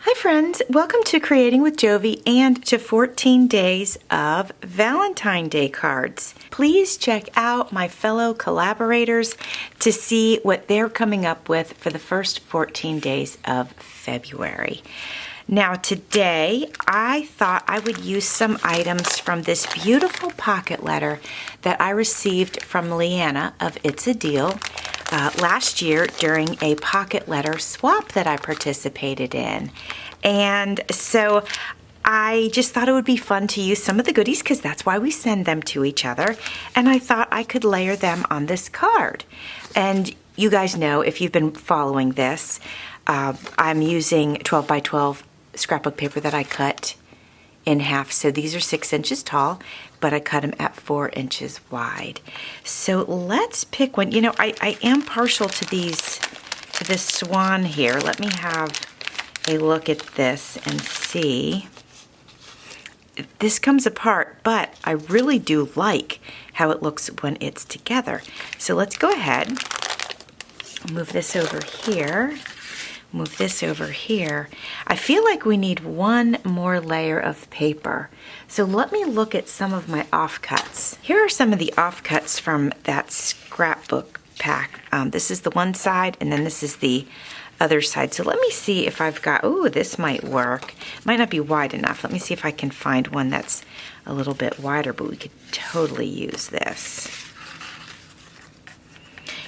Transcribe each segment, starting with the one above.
Hi friends, welcome to Creating with Jovi and to 14 days of Valentine Day cards. Please check out my fellow collaborators to see what they're coming up with for the first 14 days of February. Now today I thought I would use some items from this beautiful pocket letter that I received from Liana of It's a Deal last year during a pocket letter swap that I participated in. And so I just thought it would be fun to use some of the goodies because that's why we send them to each other. And I thought I could layer them on this card. And you guys know, if you've been following this, I'm using 12 by 12 scrapbook paper that I cut in half. So these are 6 inches tall, but I cut them at 4 inches wide. So let's pick one. You know, I am partial to these, to this swan here. Let me have a look at this and see. This comes apart, but I really do like how it looks when it's together. So let's go ahead, move this over here. Move this over here. I feel like we need one more layer of paper. So let me look at some of my offcuts. Here are some of the offcuts from that scrapbook pack. This is the one side and then this is the other side. So let me see if I've got, oh, this might work. Might not be wide enough. Let me see if I can find one that's a little bit wider, but we could totally use this.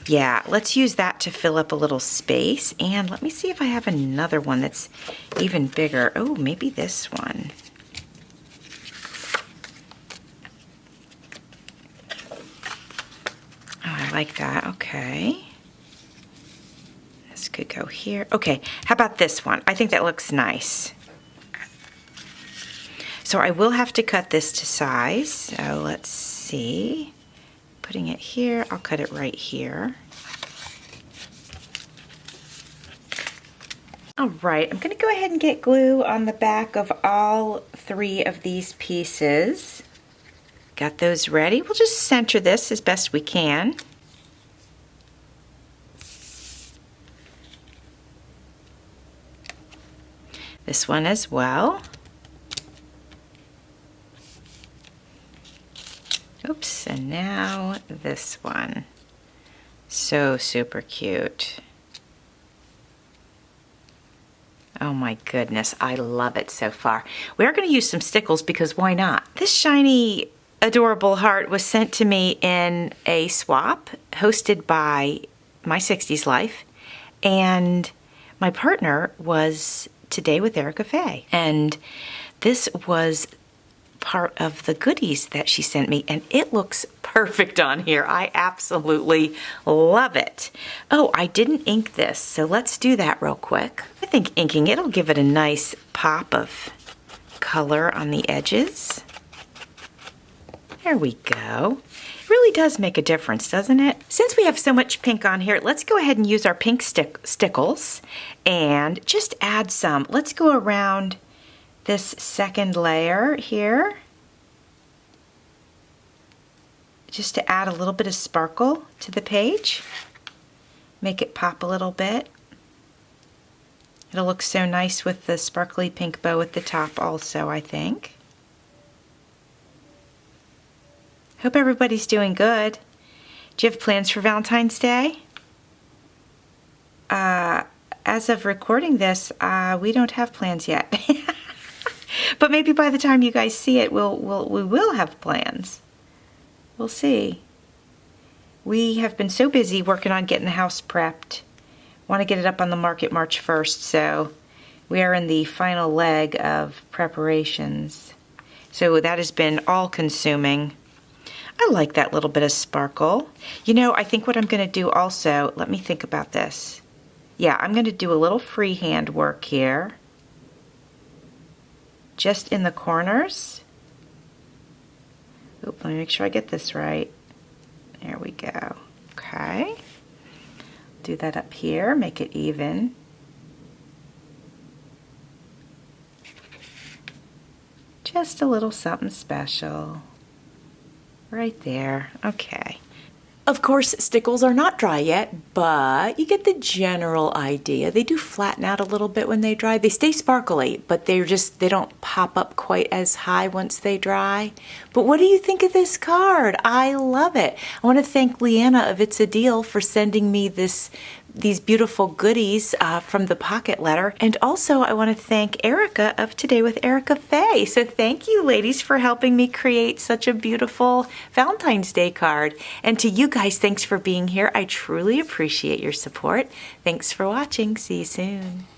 Yeah, let's use that to fill up a little space. And let me see if I have another one that's even bigger. Oh, maybe this one. Oh, I like that. Okay. This could go here. Okay, how about this one? I think that looks nice. So I will have to cut this to size. So let's see. Putting it here, I'll cut it right here. All right, I'm gonna go ahead and get glue on the back of all 3 of these pieces. Got those ready. We'll just center this as best we can. This one as well. Oops, and now this one. So super cute. Oh my goodness, I love it so far. We are going to use some Stickles because why not? This shiny, adorable heart was sent to me in a swap hosted by My 60s Life, and my partner was Today with Erica Faye. And this was part of the goodies that she sent me, and it looks perfect on here. I absolutely love it. Oh, I didn't ink this, so let's do that real quick. I think inking it'll give it a nice pop of color on the edges. There we go. It really does make a difference, doesn't it? Since we have so much pink on here, let's go ahead and use our pink Stickles and just add some. Let's go around this second layer here, just to add a little bit of sparkle to the page. Make it pop a little bit. It'll look so nice with the sparkly pink bow at the top also, I think. Hope everybody's doing good. Do you have plans for Valentine's Day? As of recording this, we don't have plans yet. But maybe by the time you guys see it, we will have plans. We'll see. We have been so busy working on getting the house prepped. Want to get it up on the market March 1st, so we are in the final leg of preparations. So that has been all-consuming. I like that little bit of sparkle. You know, I think what I'm going to do also, let me think about this. Yeah, I'm going to do a little freehand work here. Just in the corners. Oop, let me make sure I get this right. There we go. Okay. Do that up here, make it even. Just a little something special. Right there. Okay. Of course, Stickles are not dry yet, but you get the general idea. They do flatten out a little bit when they dry. They stay sparkly, but they don't pop up quite as high once they dry. But what do you think of this card? I love it. I want to thank Liana of It's a Deal for sending me these beautiful goodies from the pocket letter. And also I want to thank Erica of Today with Erica Faye. So thank you ladies for helping me create such a beautiful Valentine's Day card. And to you guys, thanks for being here. I truly appreciate your support. Thanks for watching. See you soon.